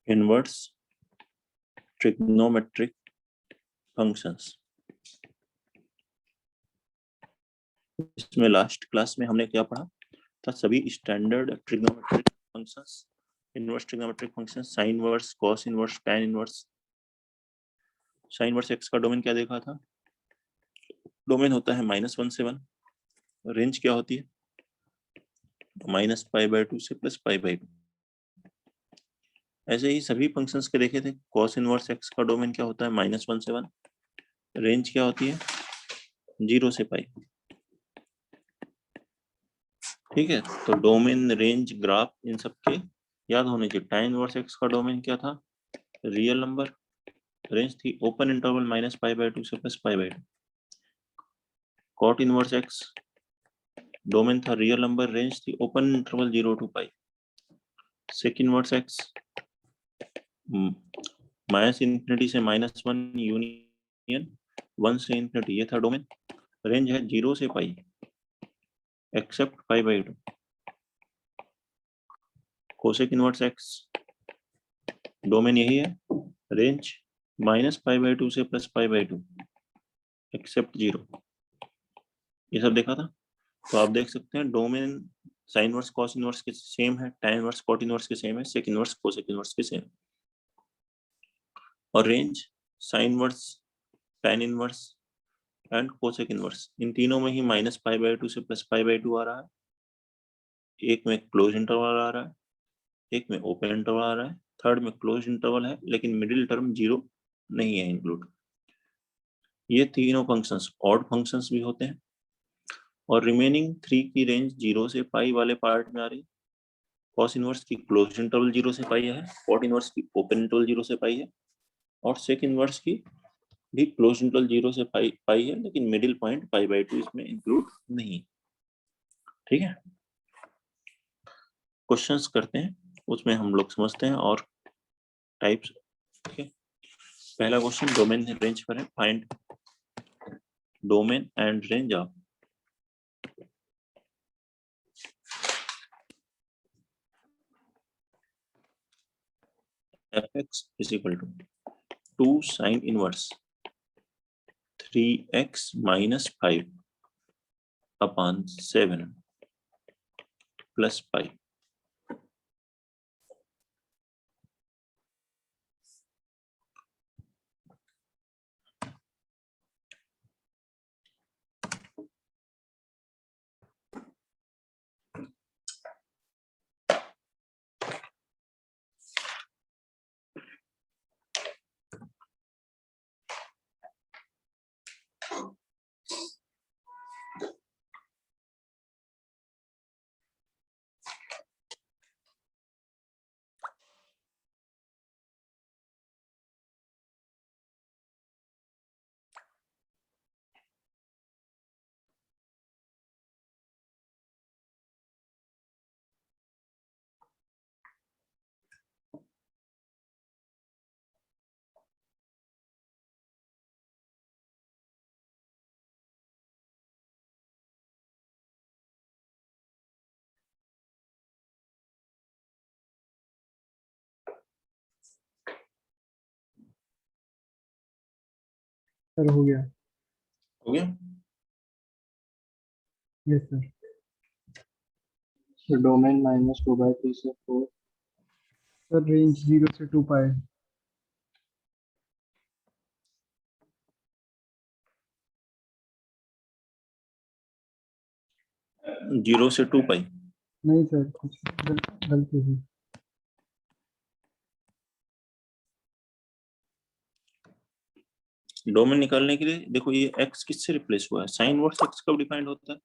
Inverse trigonometric functions. इसमें last class में हमने क्या पढ़ा था? सभी standard trigonometric functions, inverse trigonometric functions, sign inverse, cos inverse, tan inverse. Sine inverse x का डोमेन क्या देखा था? डोमेन होता है -1 से 1। रेंज क्या होती है? -π/2 से +π/2। ऐसे ही सभी फंक्शंस के देखे थे। कॉस इनवर्स एक्स का डोमेन क्या होता है? -1 से 1। रेंज क्या होती है? 0 से π। ठीक है, तो डोमेन, रेंज, ग्राफ इन सब के याद होने चाहिए। tan इनवर्स एक्स का डोमेन क्या था? Real number. रेंज थी ओपन इंटरवल -π/2 से +π/2। cot इनवर्स एक्स डोमेन था रियल नंबर, रेंज थी open interval 0 to π। sec inverse x -∞ से -1 यूनियन 1 से ∞, ये था डोमेन। रेंज है 0 से π except π/2। Cosec inverse x domain यही है, रेंज -π/2 से +π/2 एक्सेप्ट 0। ये सब देखा था। तो आप देख सकते हैं domain sine inverse cos inverse के सेम है, tan इनवर्स कॉट इनवर्स के सेम है, सेक इनवर्स कोसेक इनवर्स के सेम। और range sine inverse, tan inverse and cosec inverse, इन तीनों में ही -π/2 से +π/2 आ रहा है। एक में क्लोज इंटरवल आ रहा है, एक में ओपन इंटरवल आ रहा है, थर्ड में क्लोज इंटरवल है लेकिन मिडिल टर्म 0 नहीं है इंक्लूड। ये तीनों फंक्शंस ऑड फंक्शंस भी होते हैं। और रिमेनिंग 3 की रेंज 0 से π वाले पार्ट में आ रही है। कॉस इनवर्स की क्लोज इंटरवल 0 से π है, कॉट इनवर्स की ओपन इंटरवल 0 से π है, और सेक इनवर्स की भी क्लोज इंटरवल 0 से π है लेकिन मिडिल पॉइंट π/2 इसमें इंक्लूड नहीं। ठीक है, क्वेश्चंस करते हैं, उसमें हम लोग समझते हैं और टाइप्स। ठीक है, पहला क्वेश्चन डोमेन रेंज पर है। Find domain and range of fx is equal to 2 sin inverse 3x minus 5 upon 7 plus pi। Sir हो गया। हो गया? Yes sir. डोमेन -2/3 से 4। सर रेंज 0 से 2 π। 0 से 2 π। नहीं सर, कुछ गलती हुई। डोमेन निकालने के लिए देखो ये x किससे रिप्लेस हुआ है? साइन इनवर्स x कब डिफाइंड होता है?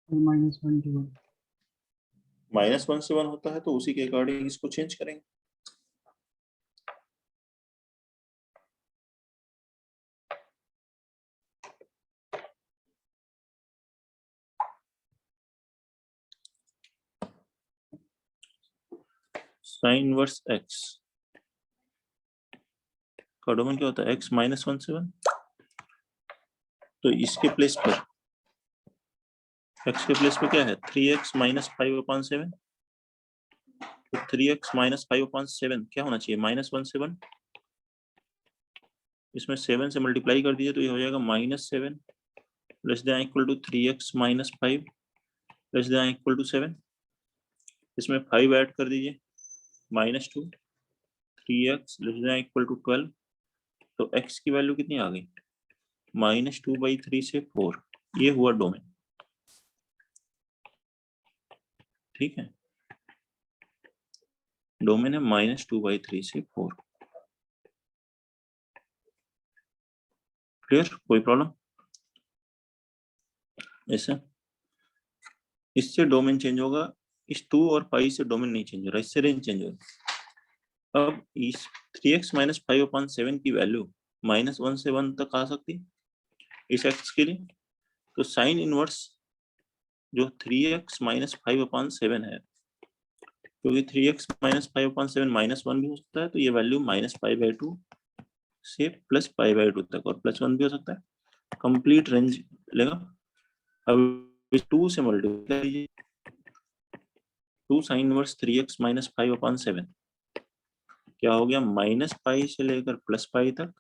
-1 to 1। -1 से 1 होता है, तो उसी के अकॉर्डिंग इसको चेंज करेंगे। साइन इनवर्स x का डोमेन क्या होता है? x -1 से 1। तो इसके प्लेस पर x के प्लेस पे क्या है 3x माइनस 5/7, तो 3x माइनस 5/7 क्या होना चाहिए -17, इसमें 7 से मल्टीप्लाई कर दीजिए तो ये हो जाएगा -7 less than equal to 3x minus 5 less than equal to 7, इसमें 5 ऐड कर दीजिए -2, 3x less than equal to 12, तो x की वैल्यू कितनी आ गई -2/3 से 4, ये हुआ डोमेन। ठीक है, डोमेन है -2/3 से 4। क्लियर, कोई प्रॉब्लम? ऐसा इससे डोमेन चेंज होगा, इस 2 और पाई से डोमेन नहीं चेंज हो रहा, इससे रेंज चेंज होगा। अब इस 3x माइनस 5/7 की वैल्यू -1 से 1 तक आ सकती है इस x के लिए, तो साइन इनवर्स जो 3x माइनस 5/7 है, क्योंकि 3x माइनस 5/7 -1 भी हो सकता है, तो ये वैल्यू -π/2 से +π/2 तक और +1 भी हो सकता है, कंप्लीट रेंज लेगा। अब 2 से मल्टीप्लाई कीजिए, 2 साइन इनवर्स 3x माइनस 5/7 क्या हो गया -π से लेकर +π तक,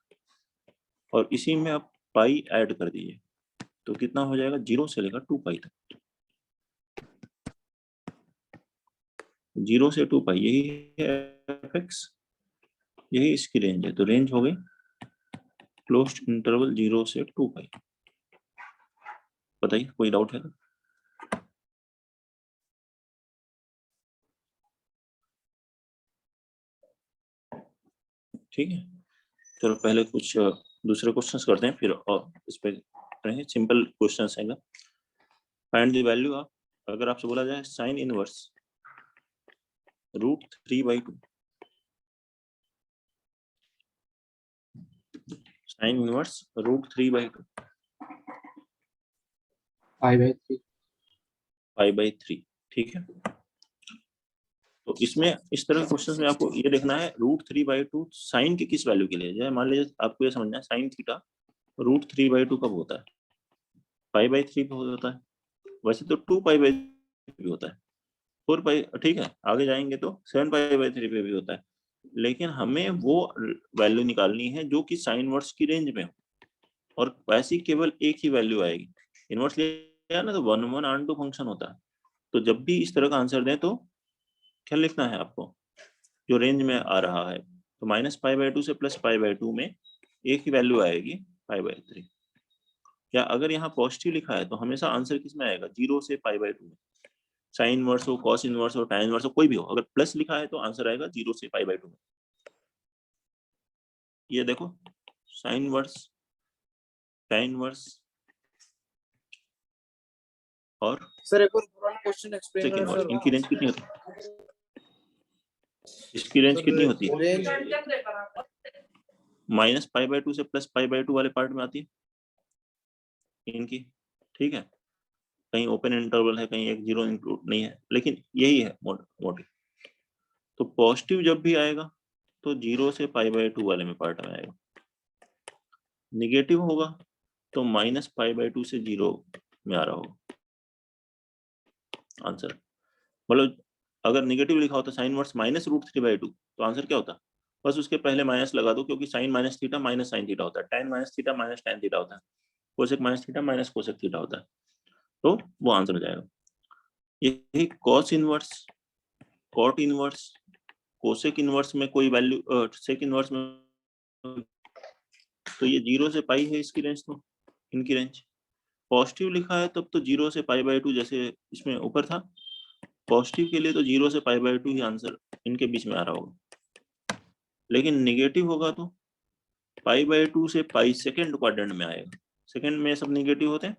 और इसी में आप पाई ऐड कर दीजिए तो कितना हो जाएगा 0 से लेकर 2π तक, 0 से 2π यही है fx, यही इसकी रेंज है, तो रेंज हो गई क्लोज्ड इंटरवल 0 से 2π। बताइए कोई डाउट है? ठीक है, चलो पहले कुछ दूसरे क्वेश्चंस करते हैं, फिर और इस पे करेंगे। सिंपल क्वेश्चंस है। फाइंड द वैल्यू ऑफ, अगर आपसे बोला जाए साइन इनवर्स √3/2, साइन इनवर्स √3/2 π/3, ठीक है। तो इसमें इस तरह के क्वेश्चंस में आपको ये देखना है √3/2 साइन की किस वैल्यू के लिए। जैसे मान लीजिए आपको ये समझना है साइन थीटा √3/2 कब होता है, π/3 पे होता है, वैसे तो 2π/3 भी होता है, 4π, ठीक है, आगे जाएंगे तो 7π/3 पे भी होता है, लेकिन हमें वो वैल्यू निकालनी है जो कि साइन इनवर्स की रेंज में हो, और वैसी केवल एक ही वैल्यू आएगी। इनवर्स लिया ना तो 1/(1)(2) फंक्शन होता है, तो जब भी इस तरह का आंसर दें तो क्या लिखना है आपको, जो रेंज में आ रहा है, तो -π/2 से +π/2 में एक ही वैल्यू आएगी π/3, या अगर यहाँ पॉजिटिव लिखा है तो हमेशा आंसर किस में आएगा 0 से π/2 में, साइन इनवर्स हो, कॉस इनवर्स हो, tan इनवर्स हो, कोई भी हो, अगर प्लस लिखा है तो आंसर आएगा 0 से π/2 में। ये देखो साइन इनवर्स, tan इनवर्स और सर एक और पुराना क्वेश्चन एक्सप्लेन सेकंड करें इनवर्स, सर। इनकी रेंज कितनी होती है? इसकी रेंज कितनी होती है? रेंज -π/2 से +π/2 वाले पार्ट में आती है इनकी, ठीक है। कहीं ओपन इंटरवल है, कहीं एक 0 इंक्लूड नहीं है, लेकिन यही है मोटिव। तो पॉजिटिव जब भी आएगा तो 0 से π/2 वाले में पार्ट में आएगा, निगेटिव होगा तो -π/2 से 0 में आ रहा होगा आंसर। मतलब अगर निगेटिव लिखा होता साइन इनवर्स -√3/2 तो आंसर क्या होता, बस उसके पहले माइनस लगा दो, क्योंकि sine minus theta minus sine theta होता है, tan minus theta minus tan theta होता है, cosec minus theta minus cosec theta होता है, तो वो आंसर हो जाएगा। यही cos inverse, cot inverse, cosec inverse में कोई वैल्यू, सेक इनवर्स में, तो ये 0 से पाई है इसकी रेंज, तो इनकी रेंज पॉजिटिव लिखा है तब तो 0 से π/2 जैसे इसमें ऊपर था, पॉजिटिव के लिए तो 0 से π/2 ही आंसर इनके बीच में आ रहा होगा, लेकिन निगेटिव होगा तो π/2 से पाई सेकेंड क्वाड्रेंट में आएगा, सेकेंड में सब निगेटिव होते हैं,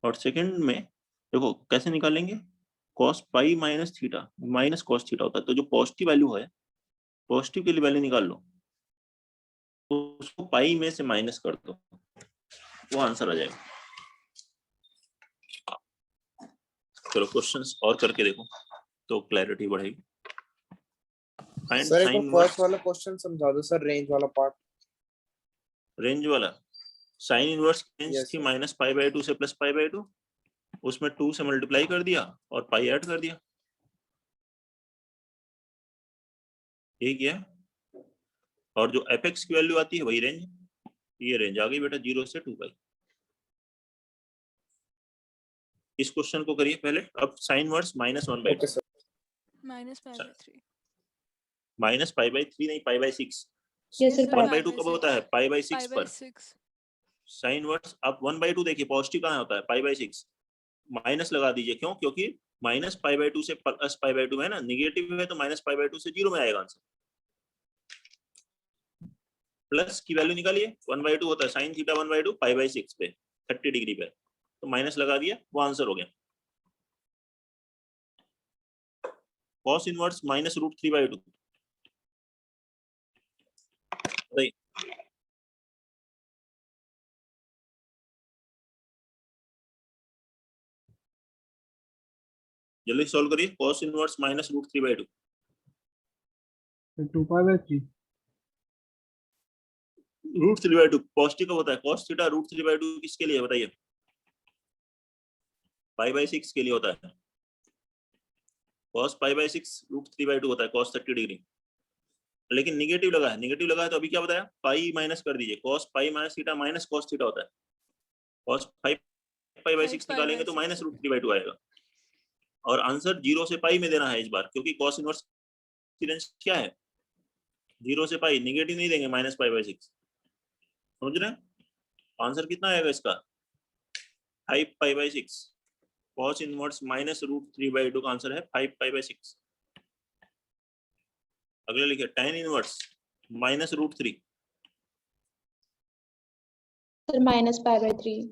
और सेकेंड में देखो कैसे निकालेंगे, cos pi minus theta minus cos theta होता है, तो जो पॉजिटिव वैल्यू है, पॉजिटिव के लिए वैल्यू निकाल लो, तो उसको पाई में से माइनस कर दो, वो आंसर आ जाएगा। चलो क्वेश्चंस और करके देखो तो क्लैरिटी बढ़ेगी। सर एक फर्स्ट वाला क्वेश्चन समझा दो सर, रेंज वाला पार्ट। रेंज वाला साइन इनवर्स रेंज Yes, थी sir. Minus pi by two से प्लस पाई बाई टू, उसमें 2 से मल्टीप्लाई कर दिया और पाई ऐड कर दिया, ये किया। और जो एपेक्स की वैल्यू आती है वही रेंज, ये रेंज आ गई बेटा 0 से 2 पाई। इस क्वेश्चन को करिए पहले। अब sine inverse minus 1 by Okay, sir. Minus pi by 3। Minus pi by 3 नहीं, पाई बाई 6। Yes, sir, 1 बाई 2 कब होता है? पाई बाई 6 पाई पर। बाई 6। साइन वर्स अब 1 बाई 2 देखिए पॉजिटिव कहाँ होता है? पाई बाई 6। माइनस लगा दीजिए, क्यों? क्योंकि माइनस पाई बाई 2 से प्लस पाई बाई 2 है ना, निगेटिव है तो माइनस पाई बाई 2 से 0 में आएगा आंसर। प्लस की वैल्यू निकालिए, 1 बाई 2 होता है साइन थीटा 1 बाई 2 पाई बाई 6 पे 30 डिग्री पे, तो माइनस लगा दिया, वो आंसर हो गया। Cos inverse minus root 3 by 2, जल्दी सॉल्व करिए। Cos inverse minus root 3 by 2, 2 pi by 3. Root 3 by 2 positive कब होता है? कॉस थीटा रूट 3 बाई 2 किसके लिए बताइए? पाई बाई 6 के लिए होता है। Cos pi by 6 root 3 by 2 होता है, कॉस 30 डिग्री। लेकिन निगेटिव लगा है, निगेटिव लगा है तो अभी क्या बताया? पाई माइनस कर दीजिए, cos pi minus theta minus cos theta होता है। कॉस 5 पाई बाई 6 निकालेंगे तो माइनस रूट 3 बाई 2 आएगा। और आंसर 0 से पाई में देना है इस बार, क्योंकि कॉस इनवर्स की रेंज क्या है? 0 से पाई, निगेटिव नहीं देंगे माइनस पाई बाई 6, समझ रहे हैं? आंसर कितना आएगा इसका? 5 pi by 6। Cos inverse minus root 3 by 2 का आंसर है 5 पाई बाई 6। अगले लिखिए tan inverse minus root 3, Sir, minus pi by 3.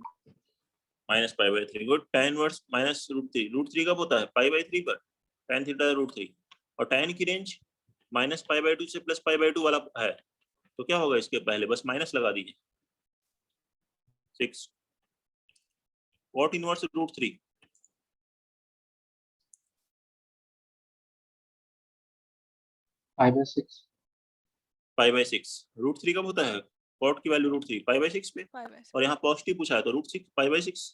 Minus pi by 3। Good. tan inverse minus root 3 कब होता है? पाई बाई 3 पर, tan थीटा रूट 3। और tan की रेंज माइनस पाई बाई 2 से प्लस पाई बाई 2 वाला है, तो क्या होगा? इसके पहले बस माइनस लगा दीजिए, 6। Cot inverse root 3, Pi by 6. Pi by 6। Root 3 कब होता है? कॉट की वैल्यू रूट 3 पाई बाई 6 पे, पाई बाई 6। और यहाँ पॉजिटिव पूछा है तो रूट 6 पाई बाई 6।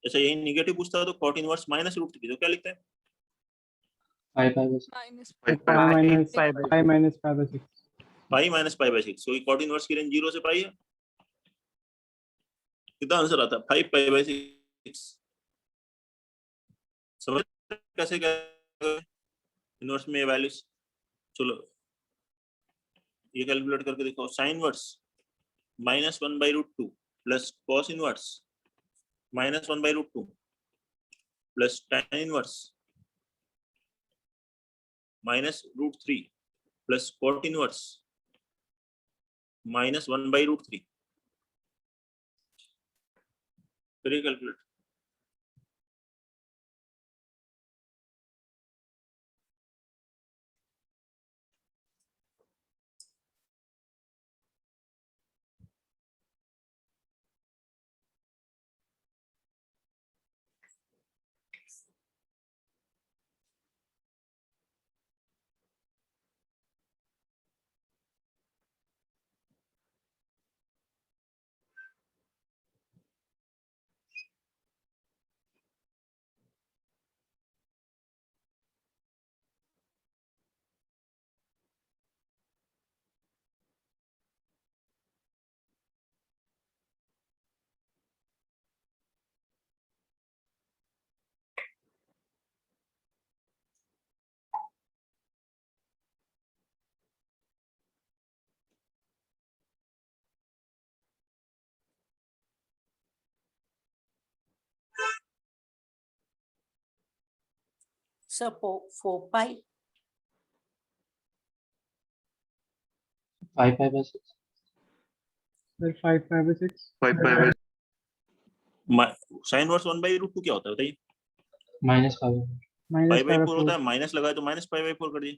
जैसे यही निगेटिव पूछता है तो कॉट इनवर्स माइनस रूट 3, तो क्या लिखते हैं? Pi by 6. Minus Pi minus pi minus pi by 6. Pi minus pi by 6, क्योंकि कॉट इनवर्स की रेंज 0 से पाई है। कितना आंसर आता है? 5 पाई बाई 6। समझ कैसे क्या इनवर्स में वैल्यूज? चलो ये कैलकुलेट करके देखो। Sine inverse minus 1 by root 2 plus cos inverse minus 1 by root 2 plus tan inverse minus root 3 plus cot inverse minus 1 by root 3। करिए calculate. So for pi, 5 pi by 6. Sir, 5 pi by 6. Sine inverse 1 by root 2 क्या होता है बताइए? Minus pi by 4. Pi Minus by pi by 4 होता 4. है, minus लगाए तो minus pi by 4 कर दिए।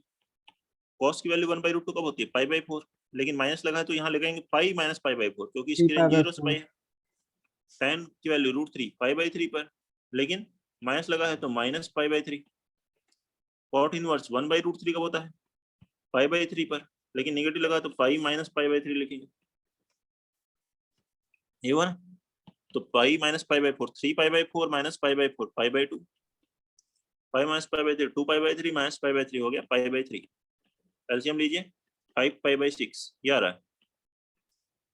कॉस की वैल्यू 1 बाई रूट 2 कब होती है? Pi by 4। लेकिन माइनस लगाए तो यहाँ लगाएंगे पाई माइनस पाई बाई 4, क्योंकि इसकी 3 रेंज pi by 0 से 4. पाई है। tan की वैल्यू रूट 3 पाई बाई 3 पर, लेकिन माइनस लगा है तो minus pi by 3। Cot inverse 1 by root 3 कब होता है? पाई बाई 3 पर, लेकिन निगेटिव लगा तो पाई माइनस पाई बाई 3 लिखेंगे। ये हुआ ना, तो pi minus pi by 4, 3 pi by 4 minus pi by 4, pi by 2, 5 minus pi by 3, 2 pi by 3 minus pi by 3 हो गया पाई बाई 3। एलसीएम लीजिए, 5 पाई बाई 6, ये आ रहा है,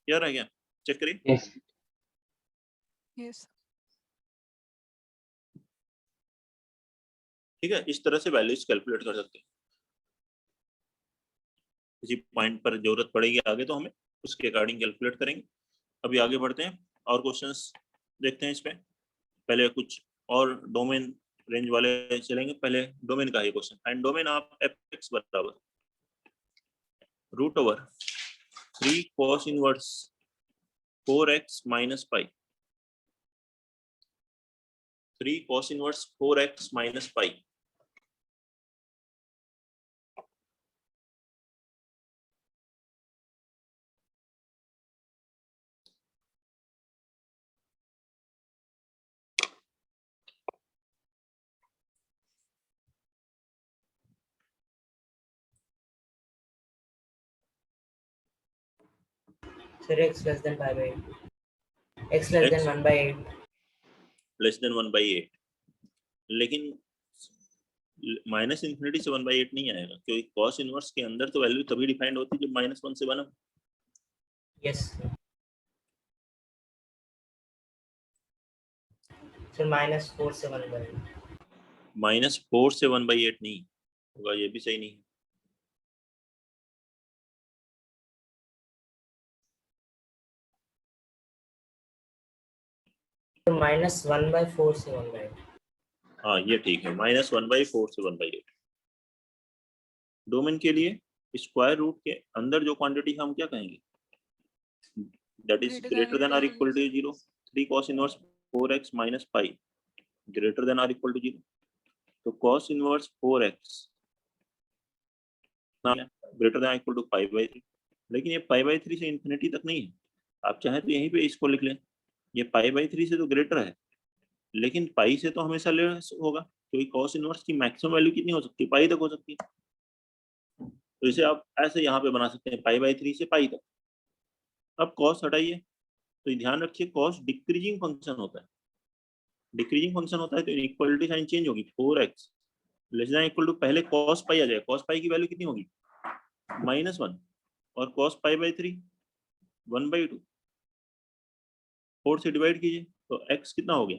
ये आ रहा है क्या, चेक करिए। Yes. Yes. ठीक है, इस तरह से वैल्यूज कैलकुलेट कर सकते हैं। किसी पॉइंट पर जरूरत पड़ेगी आगे तो हमें उसके अकॉर्डिंग कैलकुलेट करेंगे। अभी आगे बढ़ते हैं और क्वेश्चंस देखते हैं। इस पे पहले कुछ और डोमेन रेंज वाले चलेंगे। पहले डोमेन का ही question, and domain of fx बराबर root over 3 cos inverse 4x minus pi, 3 cos inverse 4x minus pi. Sir, x less than 5 by 8. X less than 1 by 8. Less than 1/8, लेकिन minus infinity से 1/8 नहीं आएगा, क्योंकि cos inverse के अंदर तो value तभी डिफाइंड होती है जब -1 से 1 हो। Yes. Sir, -4 से 1 by 8. -4 से 1/8 नहीं होगा, ये भी सही नहीं है। तो -1 by 4 से 1 by 8. हाँ ये ठीक है, -1/4 से 1/8। डोमेन के लिए स्क्वायर रूट के अंदर जो क्वांटिटी हम क्या कहेंगे, that is greater than or equal to 0। 3 cos inverse 4x minus pi greater than or equal to 0, तो cos inverse 4x greater than equal to pi by 3। लेकिन ये पाई बाई 3 से इन्फिनिटी तक नहीं है, आप चाहे तो यहीं पे इसको लिख लें, ये पाई बाई 3 से तो ग्रेटर है, लेकिन पाई से तो हमेशा लेस होगा, क्योंकि cos इनवर्स की मैक्सिमम वैल्यू कितनी हो सकती है, पाई तक हो सकती है। तो इसे आप ऐसे यहाँ पे बना सकते हैं, पाई बाई 3 से पाई तक। अब cos हटाइए, तो ध्यान रखिए cos डिक्रीजिंग फंक्शन होता है, डिक्रीजिंग फंक्शन होता है तो इक्वलिटी साइन चेंज होगी, 4x less than equal to, पहले cos पाई आ जाएगा, cos पाई की वैल्यू कितनी होगी -1, और cos पाई बाई 3 1/2, 4 से डिवाइड कीजिए तो x कितना हो गया,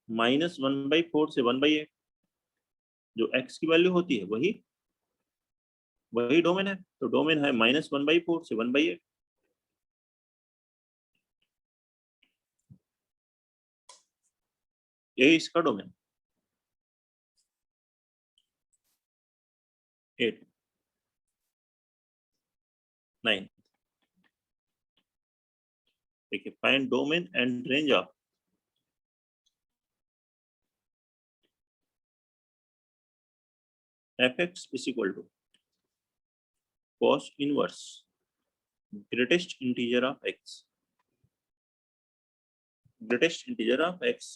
-1/4 से 1/8। जो x की वैल्यू होती है वही डोमेन है, तो डोमेन है -1/4 से 1/8। यही इसका डोमेन 8 9। देखिए, find domain and range of fx is equal to cos inverse greatest integer of x, greatest integer of x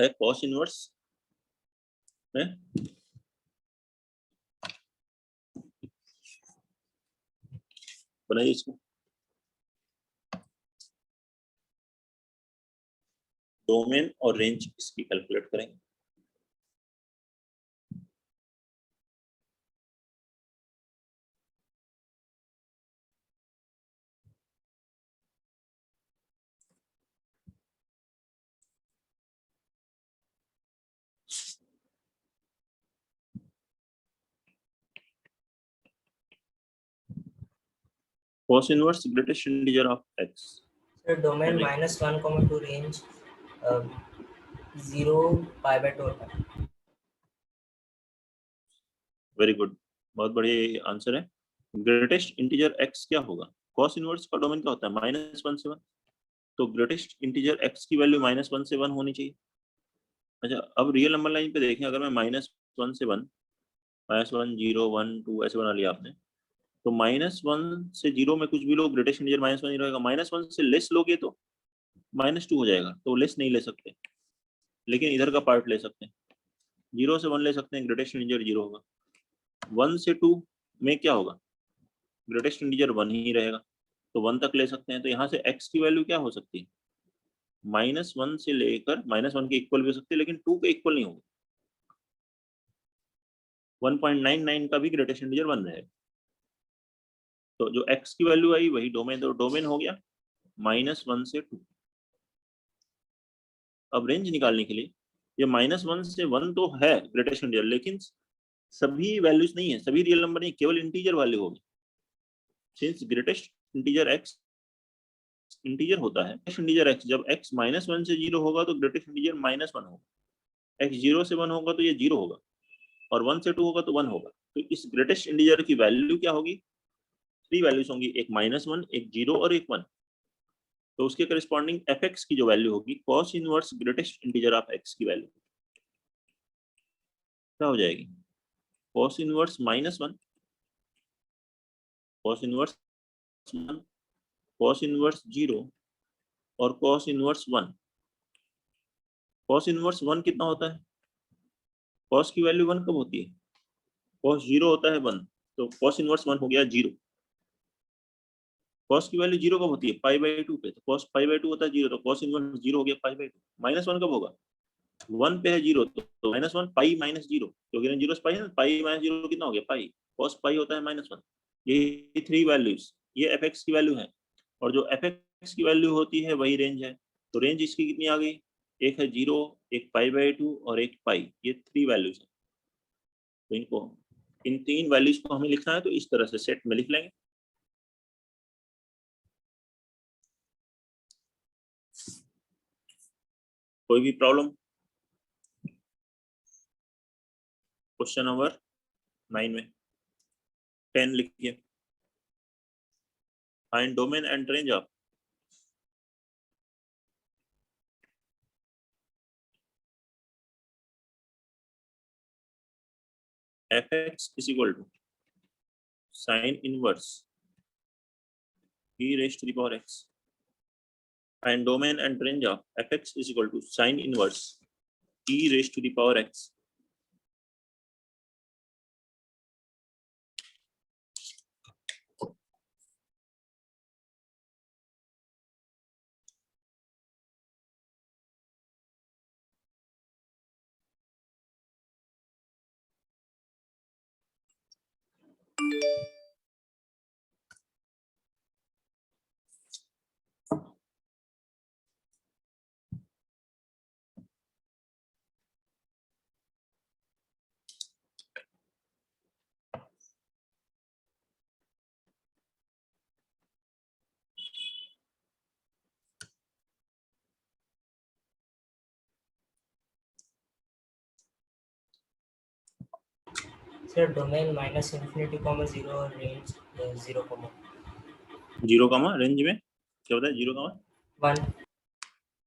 है cos इनवर्स है बनाइए इसको, डोमेन और रेंज इसकी कैलकुलेट करेंगे। cos inverse greatest integer of x, Sir, domain Okay. -1, 2 range 0 pi by 2 pi. Very good, बहुत बढ़िया answer है। ग्रेटेस्ट इंटीजर x क्या होगा, cos इनवर्स का डोमेन क्या होता है -1 से 1, तो ग्रेटेस्ट इंटीजर x की वैल्यू -1 से 1 होनी चाहिए। अच्छा, अब रियल नंबर लाइन पे देखें, अगर मैं -1 से 1 -1 0 1 2 ऐसे बना लिया आपने, तो -1 से 0 में कुछ भी लो, ग्रेटेस्ट इंटीजर -1 ही रहेगा। -1 से लेस लोगे तो -2 हो जाएगा, तो लेस नहीं ले सकते, लेकिन इधर का पार्ट ले सकते हैं, 0 से 1 ले सकते हैं, ग्रेटेस्ट इंटीजर 0 होगा। 1 से 2 में क्या होगा, ग्रेटेस्ट इंटीजर 1 ही रहेगा, तो 1 तक ले सकते हैं। तो यहाँ से x की वैल्यू क्या हो सकती है, -1 से लेकर -1 के इक्वल भी हो सकती है, लेकिन 2 के इक्वल नहीं होगी। 1.99 का भी ग्रेटेस्ट इंटीजर 1 रहेगा। तो जो x की वैल्यू आई वही डोमेन, तो डोमेन हो गया -1 से 2। अब रेंज निकालने के लिए ये -1 से 1 तो है ग्रेटेस्ट इंटीजर, लेकिन सभी वैल्यूज नहीं है, सभी रियल नंबर नहीं, केवल इंटीजर वैल्यू होगी। Since greatest integer x integer होता है, इंटीजर x जब x -1 से 0 होगा तो ग्रेटेस्ट इंटीजर -1 होगा, x 0 से 1 होगा तो ये 0 होगा, और 1 से 2 होगा तो 1 होगा। तो इस ग्रेटेस्ट इंटीजर की वैल्यू क्या होगी, 3 वैल्यूज होंगी, एक -1, एक 0 और एक 1। तो उसके करस्पॉन्डिंग fx की जो वैल्यू होगी cos inverse greatest integer of x की वैल्यू क्या हो जाएगी, cos inverse -1, cos inverse 1, cos inverse 0 और cos इनवर्स 1। cos इनवर्स 1 कितना होता है, cos की वैल्यू 1 कब होती है, cos 0 होता है 1, तो cos इनवर्स 1 हो गया 0। cos की वैल्यू 0 कब होती है, π/2 पे, तो cos π/2 होता है 0, तो cos इनवर्स 0 हो गया π/2। -1 कब होगा, 1 पे है 0, तो -1 पाई माइनस 0, क्योंकि 0 से पाई है, पाई माइनस 0 कितना हो गया पाई, cos पाई होता है -1। ये 3 वैल्यूज, ये fx की वैल्यू है, और जो fx की वैल्यू होती है वही रेंज है। तो रेंज इसकी कितनी आ गई, एक है 0, एक π/2 और एक पाई, ये 3 वैल्यूज है। तो इनको, इन 3 वैल्यूज को हमें लिखना है, तो इस तरह से सेट में लिख लेंगे। कोई भी प्रॉब्लम, क्वेश्चन नंबर 9 में 10 लिखिए, find domain and range of fx is equal to sin inverse e raised to the power x, and domain and range of fx is equal to sin inverse e raised to the power x. Sir, domain -∞, 0 और range 0, 0, range में क्या होता है, 0, 1।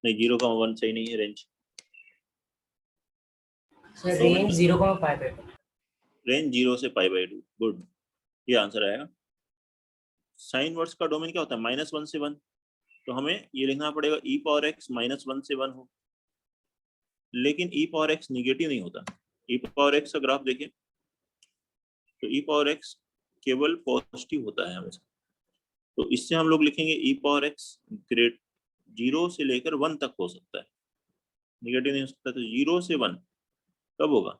नहीं 0, 1 सही नहीं है, range sir range 0, π/2। Range 0 से π/2, गुड, ये आंसर आएगा। साइन वर्स का डोमेन क्या होता है, -1 से 1, तो हमें ये लिखना पड़ेगा e पावर x -1 से 1 हो, लेकिन e पावर x निगेटिव नहीं होता। e पावर x का ग्राफ देखिए, तो e पावर x केवल पॉजिटिव होता है हमेशा। तो इससे हम लोग लिखेंगे e पावर x ग्रेट 0 से लेकर 1 तक हो सकता है, निगेटिव नहीं हो सकता। तो 0 से 1 कब होगा,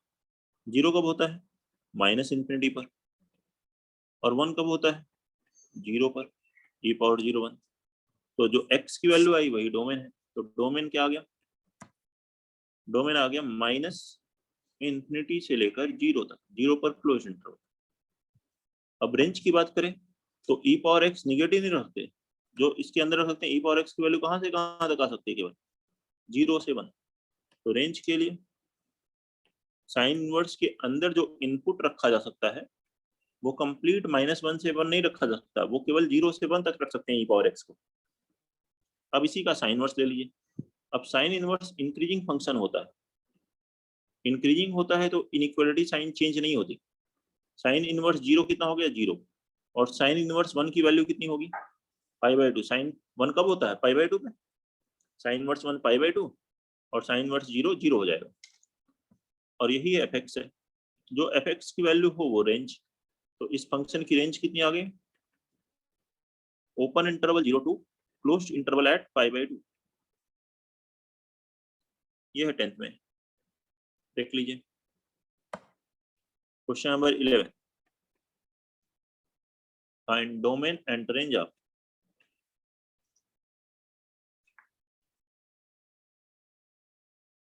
0 कब होता है, -∞ पर, और 1 कब होता है, 0 पर, e पावर 0 1। तो जो x की वैल्यू आई वही डोमेन है। तो डोमेन क्या आ गया, डोमेन आ गया -∞ से लेकर 0 तक, 0 पर क्लोज इंटरवल। अब रेंज की बात करें तो e पावर x निगेटिव नहीं रखते, जो इसके अंदर रख सकते हैं, e पावर x की वैल्यू कहां से कहां तक आ सकती है, केवल 0 से 1। तो रेंज के लिए साइन इनवर्स के अंदर जो इनपुट रखा जा सकता है वो कंप्लीट -1 से 1 नहीं रखा जा सकता, वो केवल 0 से 1 तक रख सकते हैं e पावर x को। अब इसी का साइन इनवर्स ले लीजिए। अब साइन इनवर्स इंक्रीजिंग फंक्शन होता है, इंक्रीजिंग होता है तो इनइक्वालिटी साइन चेंज नहीं होती। साइन इनवर्स 0 कितना हो गया, 0, और साइन इनवर्स 1 की वैल्यू कितनी होगी, π/2। साइन 1 कब होता है, π/2 पे, साइन इनवर्स 1 π/2, और साइन इनवर्स 0 0 हो जाएगा। और यही fx है, जो fx की वैल्यू हो वो रेंज। तो इस फंक्शन की रेंज कितनी आ गई, open interval 0 to closed interval at π/2। ये है 10th में, देख लीजिए। Question number 11, find domain and range of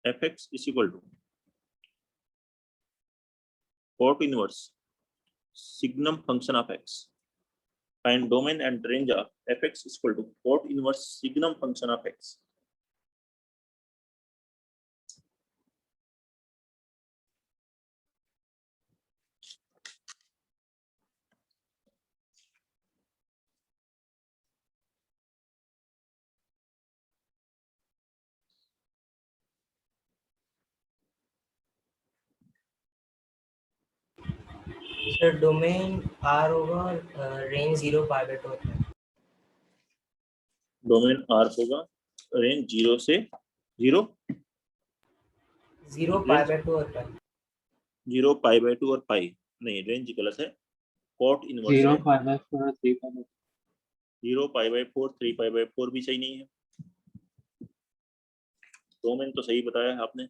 fx is equal to cot inverse signum function of x। Find domain and range of fx is equal to cot inverse signum function of x। Sir domain R होगा, range 0 π/2 होता है। Domain r होगा, range 0 से 0 0 π/2 होता है। 0 π/2 और पाई नहीं, range गलत है। कॉट इनवर्स 0 है, π/4 और 3 π/4। 0 π/4 3 π/4 भी सही नहीं है। डोमेन तो सही बताया है आपने,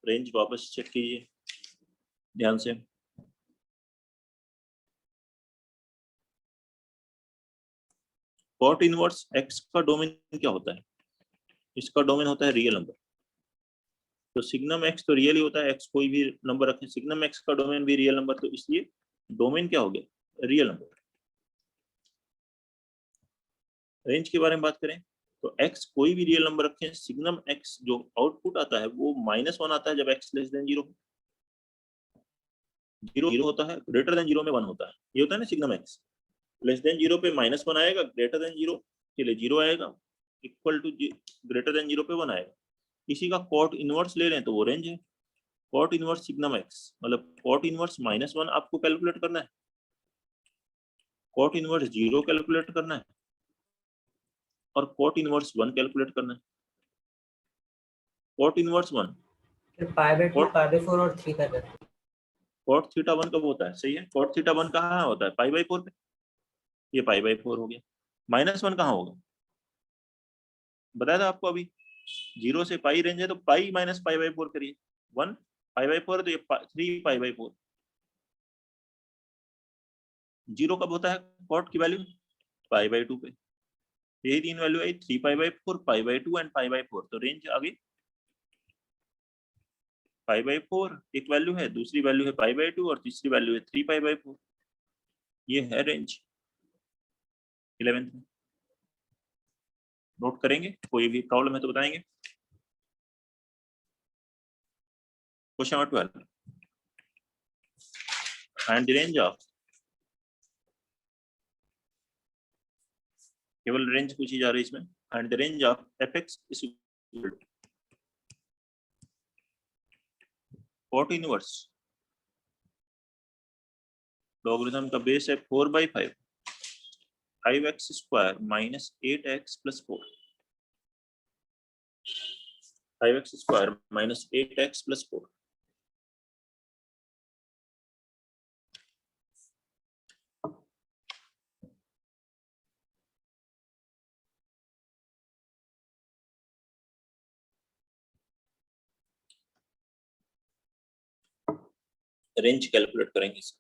रेंज वापस चेक कीजिए ध्यान से। कॉट इनवर्स x का डोमेन क्या होता है? इसका डोमेन होता है रियल नंबर। तो सिग्नम x तो रियल ही होता है, x कोई भी नंबर रखें, सिग्नम x का डोमेन भी रियल नंबर, तो इसलिए डोमेन क्या हो गया? Real number. रेंज के बारे में बात करें तो x कोई भी रियल नंबर रखें, सिग्नम x जो आउटपुट आता है वो -1 आता है जब x लेस देन 0। 0 होता है, ग्रेटर देन 0 में 1 होता है, ये होता है ना सिग्नम x। लेस देन 0 पे -1 आएगा, ग्रेटर देन 0 के लिए 0 आएगा, इक्वल टू ग्रेटर देन 0 पे 1 आएगा। इसी का कॉट इनवर्स ले लें तो वो रेंज है। कॉट इनवर्स सिग्नम x मतलब कॉट इनवर्स -1 आपको कैलकुलेट करना है, कॉट इनवर्स 0 कैलकुलेट करना है और कॉट इनवर्स 1 कैलकुलेट करना है। कॉट इनवर्स 1 फिर π/2 π/4 और 3 का करते हैं। कॉट थीटा 1 कब होता है? सही है, कॉट थीटा 1 कहाँ होता है? π/4 पे, ये π/4 हो गया। -1 कहाँ होगा? बताया था आपको अभी, 0 से पाई रेंज है तो पाई माइनस π/4 करिए, 1 π/4 तो ये 3 π/4। 0 कब होता है कॉट की वैल्यू? π/2 पे। यही तीन वैल्यू आई, 3 π/4 π/2 एंड π/4। तो रेंज आ गई π/4 एक वैल्यू है, दूसरी वैल्यू है π/2 और तीसरी वैल्यू है 3 π/4। ये है रेंज 11th में। नोट करेंगे, कोई भी प्रॉब्लम है तो बताएंगे। Question number 12, and the range of, केवल रेंज पूछी जा रही है इसमें, and the range of fx is cot inverse logarithm का बेस है 4/5, 5x² minus 8x plus 4, 5x² minus 8x plus 4। Range calculate करेंगे इसका।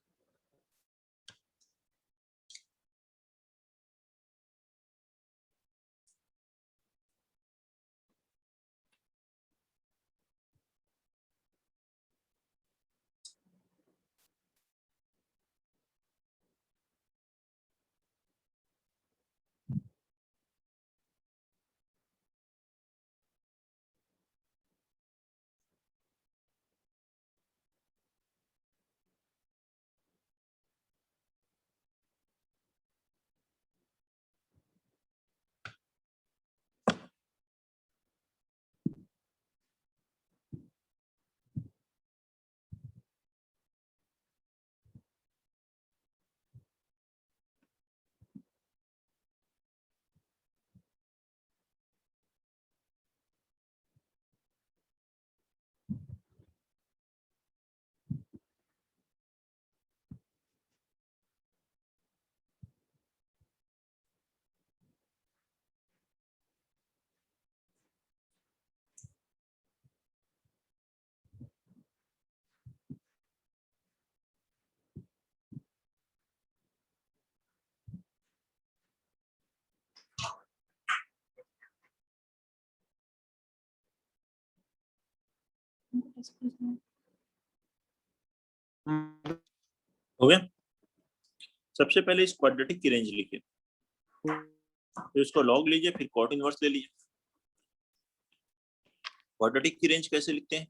हो गया। सबसे पहले इस क्वाड्रेटिक की रेंज लिखिए, फिर उसको लॉग लीजिए, फिर कॉट इनवर्स ले लीजिए। क्वाड्रेटिक की रेंज कैसे लिखते हैं?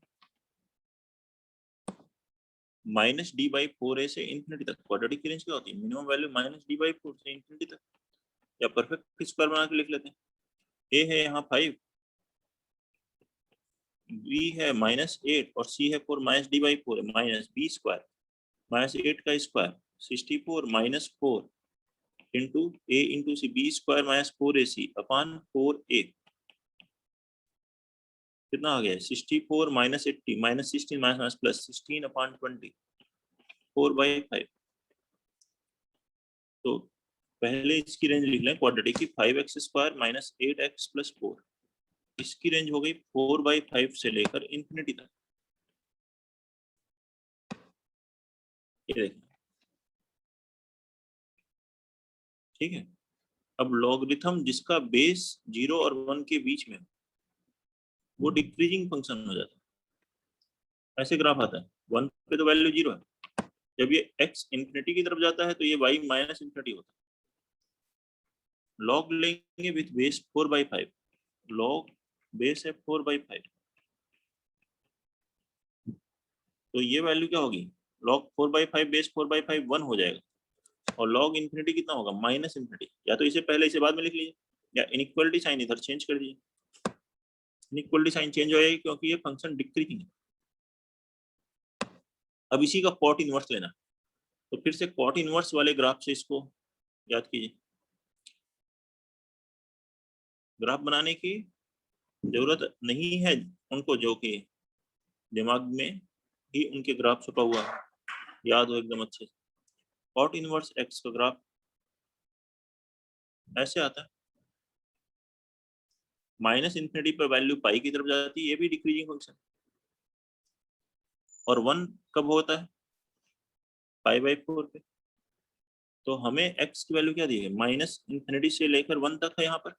-d/4a से इंफिनिटी तक। क्वाड्रेटिक की रेंज क्या होती है? मिनिमम वैल्यू -d/4 से इंफिनिटी तक, या परफेक्ट स्क्वायर बना के लिख लेते हैं। a है यहाँ 5, b है -8 और c है 4, -d/4 है -b² -8 का square 64 -4 into a into c, b² -4ac upon 4a। कितना आ गया? 64 -80 -16 प्लस 16 अपॉन 20 4/5। तो पहले इसकी रेंज लिख लें क्वाड्रेटिक की, 5x² -8x + 4। इसकी रेंज हो गई 4/5 से लेकर इंफिनिटी तक। ये देखिए, ठीक है। अब लॉगरिथम जिसका बेस 0 और 1 के बीच में, वो डिक्रीजिंग फंक्शन हो जाता है। ऐसे ग्राफ आता है, 1 पे तो वैल्यू 0 है, जब ये x इंफिनिटी की तरफ जाता है तो ये y -इंफिनिटी होता है। लॉग लेंगे विथ बेस 4/5, लॉग बेस है 4/5, तो ये वैल्यू क्या होगी? लॉग 4/5 बेस 4/5 1 हो जाएगा, और लॉग इंफिनिटी कितना होगा? -इंफिनिटी। या तो इसे पहले इसे बाद में लिख लीजिए, या इनइक्वालिटी साइन इधर चेंज कर दीजिए। इनइक्वालिटी साइन चेंज हो जाएगी क्योंकि ये फंक्शन डिक्रीजिंग है। अब इसी का कॉट इनवर्स लेना, तो फिर से कॉट इनवर्स वाले ग्राफ से इसको याद कीजिए। ग्राफ बनाने की जरूरत नहीं है उनको जो कि दिमाग में ही उनके ग्राफ छुपा हुआ है, याद हो एकदम अच्छे से। कॉट इनवर्स एक्स का ग्राफ ऐसे आता है, -इंफिनिटी पर वैल्यू पाई की तरफ जाती है, ये भी डिक्रीजिंग फंक्शन। और 1 कब होता है? π/4 पे। तो हमें x की वैल्यू क्या दी है? -इंफिनिटी से लेकर 1 तक है, यहाँ पर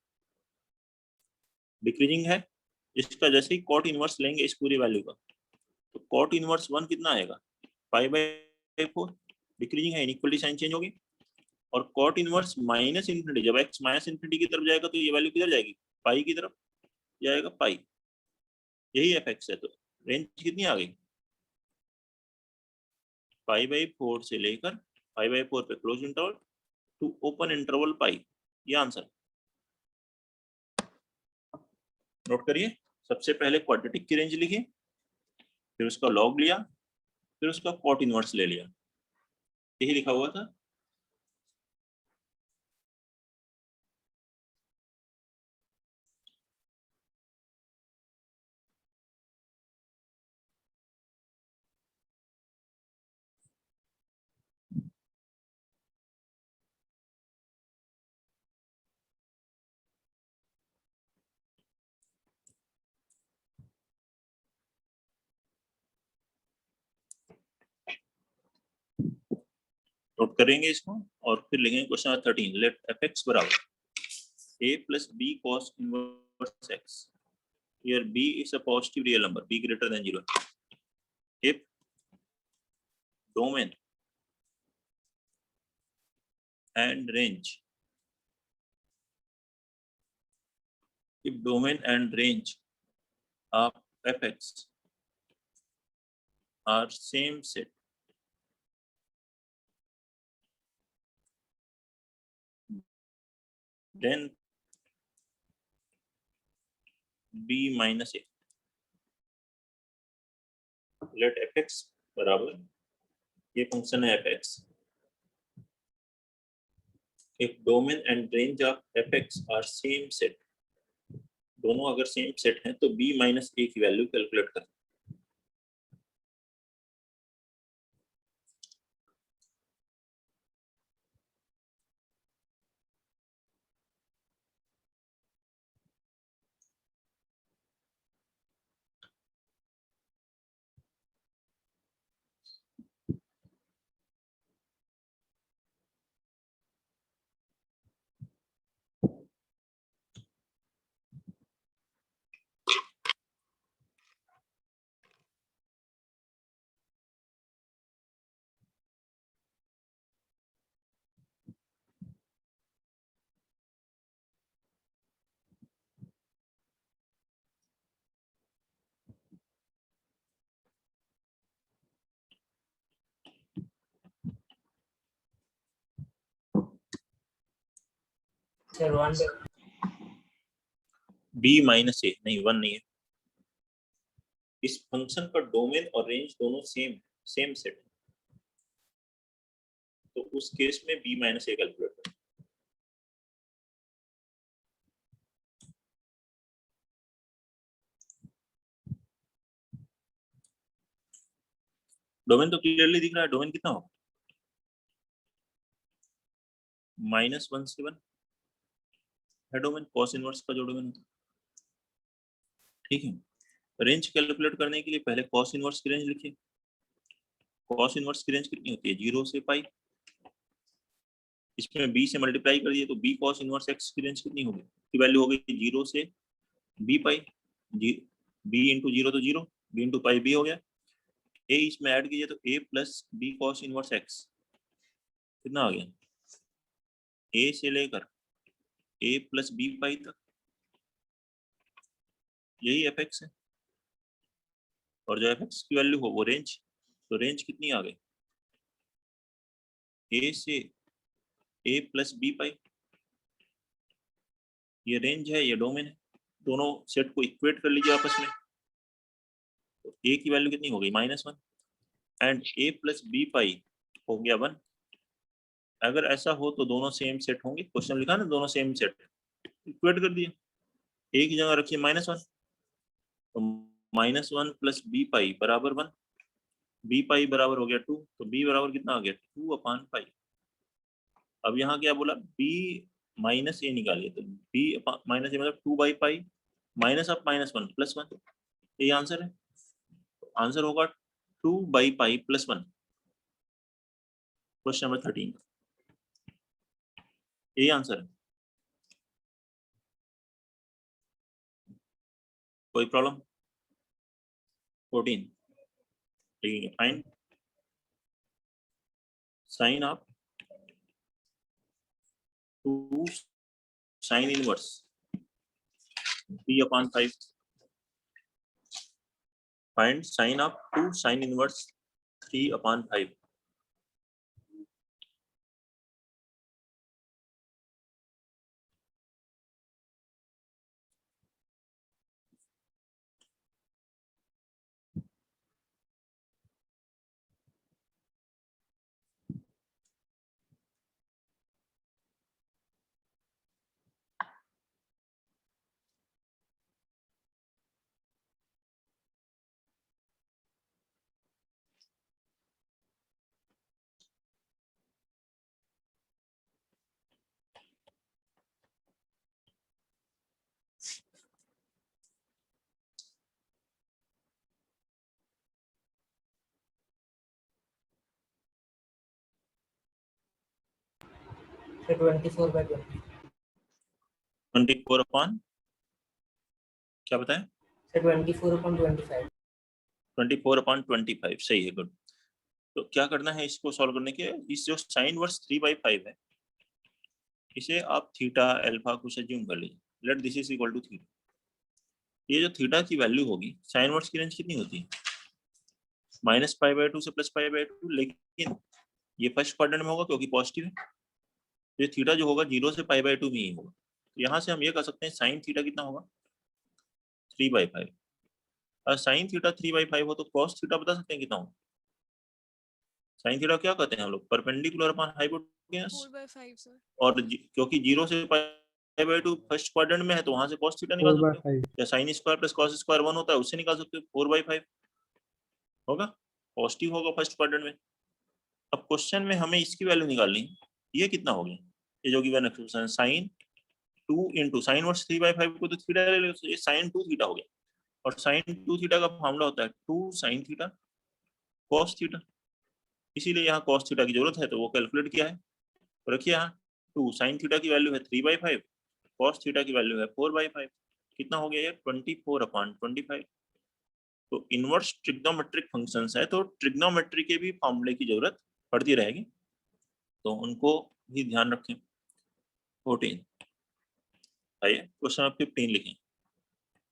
डिक्रीजिंग है। इसका जैसे ही कॉट इनवर्स लेंगे इस पूरी वैल्यू का, तो कॉट इनवर्स 1 कितना आएगा? π/4। डिक्रीजिंग है, इनइक्वालिटी साइन चेंज होगी। और कॉट इनवर्स -इंफिनिटी, जब x -इंफिनिटी की तरफ जाएगा तो ये वैल्यू किधर जाएगी? पाई की तरफ जाएगा, पाई। यही fx है। तो रेंज कितनी आ गई? π/4 से लेकर π/4 पे close interval to open interval pi. ये आंसर। नोट करिए, सबसे पहले क्वाड्रेटिक की रेंज लिखी, फिर उसका लॉग लिया, फिर उसका कॉट इनवर्स ले लिया। यही लिखा हुआ था। नोट करेंगे इसको और फिर लिखेंगे क्वेश्चन नंबर 13। लेट fx बराबर a + b cos inverse x, here b is a positive real number, b greater than 0, if domain and range of fx are same set, then b minus a। Let fx बराबर, ये function है fx, if domain and range of fx are same set, दोनों अगर same set हैं तो b minus a की value calculate करें। Sir, 1. b minus ए नहीं 1 नहीं है। इस फंक्शन का डोमेन और रेंज दोनों सेम सेट है, तो उस केस में b माइनस ए कैलकुलेट करें। डोमेन तो क्लियरली दिख रहा है, डोमेन कितना होगा -1 से 1 है डोमेन, कॉस इनवर्स का जो डोमेन होता है। ठीक है, रेंज कैलकुलेट करने के लिए पहले कॉस इनवर्स की रेंज लिखिए। कॉस इनवर्स की रेंज कितनी होती है 0 से पाई, इसमें b से मल्टीप्लाई कर दिए तो b cos इनवर्स x की रेंज कितनी होगी, की वैल्यू हो गई 0 से b पाई, b इंटू 0 तो 0, b इंटू पाई b हो गया, a इसमें ऐड कीजिए तो a plus b cos inverse x कितना आ गया, a से लेकर a प्लस b पाई तक, यही fx है। और जो fx की वैल्यू हो वो रेंज, तो रेंज कितनी आ गई a से a प्लस b पाई, ये रेंज है ये डोमेन है, दोनों सेट को इक्वेट कर लीजिए आपस में, तो a की वैल्यू कितनी हो गई -1 एंड a प्लस b पाई हो गया 1। अगर ऐसा हो तो दोनों सेम सेट होंगे, क्वेश्चन लिखा ना दोनों सेम सेट, इक्वेट कर दिए, a की जगह रखिए -1, तो -1 प्लस b पाई बराबर 1, b पाई बराबर हो गया 2, तो b बराबर कितना आ गया 2/पाई। अब यहाँ क्या बोला b माइनस ए निकालिए, तो b माइनस ए मतलब 2/पाई माइनस ऑफ -1 प्लस 1, ये आंसर है। आंसर होगा 2/पाई प्लस 1, क्वेश्चन नंबर 13 का यही आंसर है। कोई प्रॉब्लम? 14 ठीक है, find sine of 2 sine inverse 3/5, find sine of 2 sine inverse 3/5। Sir, 24/20. 24 क्या बताएं? Sir, 24/25. 24/25 सही है, गुड। तो क्या करना है इसको सॉल्व करने के, इस जो साइन वर्स 3/5 है इसे आप थीटा अल्फा कुछ एज्यूम कर लीजिए, let this is equal to theta. ये जो थीटा की वैल्यू होगी, साइन वर्स की रेंज कितनी होती है -π/2 से +π/2, लेकिन ये फर्स्ट क्वाड्रेंट में होगा क्योंकि पॉजिटिव है, ये थीटा जो होगा 0 से π/2 में ही होगा। तो यहाँ से हम ये कह सकते हैं साइन थीटा कितना होगा 3/5। और साइन थीटा 3/5 हो तो कॉस थीटा बता सकते हैं कितना होगा। साइन थीटा क्या कहते हैं हम लोग, परपेंडिकुलर अपॉन हाइपोटेन्यूस, 4/5 सर। और क्योंकि 0 से π/2 फर्स्ट क्वाड्रेंट में है तो वहां से cos थीटा निकाल सकते हो, 4/5 या sin square plus cos square 1 होता है उससे निकाल सकते हो, 4/5 होगा, पॉजिटिव होगा फर्स्ट क्वाड्रेंट में। अब क्वेश्चन में हमें इसकी वैल्यू निकालनी है, ये कितना हो गया, ये जो given expression sin 2 into sine inverse 3/5 को तो थीटा ले लो, तो ये sin 2 थीटा हो गया, और sin 2 थीटा का फॉर्मूला होता है 2 sin थीटा cos थीटा, इसीलिए यहाँ cos थीटा की जरूरत है तो वो कैलकुलेट किया है। तो रखिए यहाँ 2 sin थीटा की वैल्यू है 3/5, cos थीटा की वैल्यू है 4/5, कितना हो गया ये 24/25। तो इनवर्स ट्रिग्नोमेट्रिक फंक्शंस है तो ट्रिग्नोमेट्री के भी फॉर्मूले की जरूरत पड़ती रहेगी, तो उनको भी ध्यान रखें। 14 आइए क्वेश्चन नंबर 15 लिखें,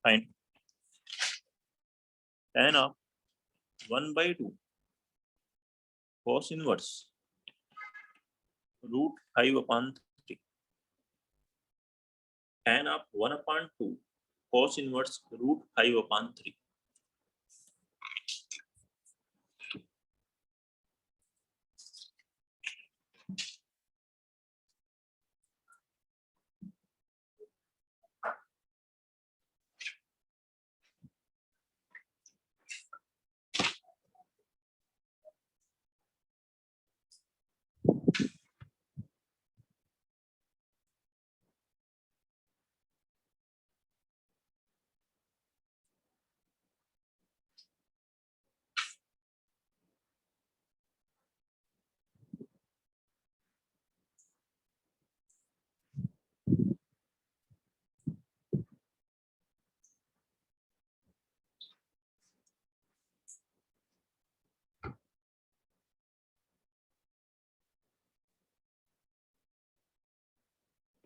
find tan of 1/2 cos inverse √5/3। tan of 1/2 cos inverse √5/3.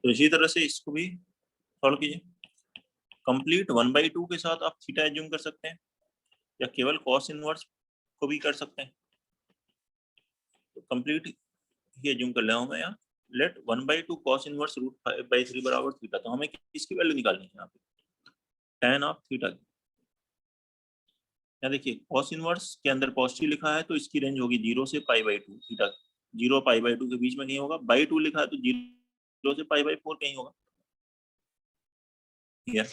तो इसी तरह से इसको भी सॉल्व कीजिए। कंप्लीट 1/2 के साथ आप थीटा एज्यूम कर सकते हैं या केवल cos इनवर्स को भी कर सकते हैं। तो कंप्लीट ही एज्यूम कर रहा हूं मैं यहाँ। लेट 1/2 cos इनवर्स √5/3 बराबर थीटा। तो हमें किसकी वैल्यू निकालनी है यहाँ पे? tan ऑफ थीटा की। यहाँ देखिए cos इनवर्स के अंदर पॉजिटिव लिखा है तो इसकी रेंज होगी 0 से π/2 थीटा। 0 π/2 के बीच में नहीं होगा। /2 लिखा है तो 0 से π/4 कहीं होगा। ठीक है,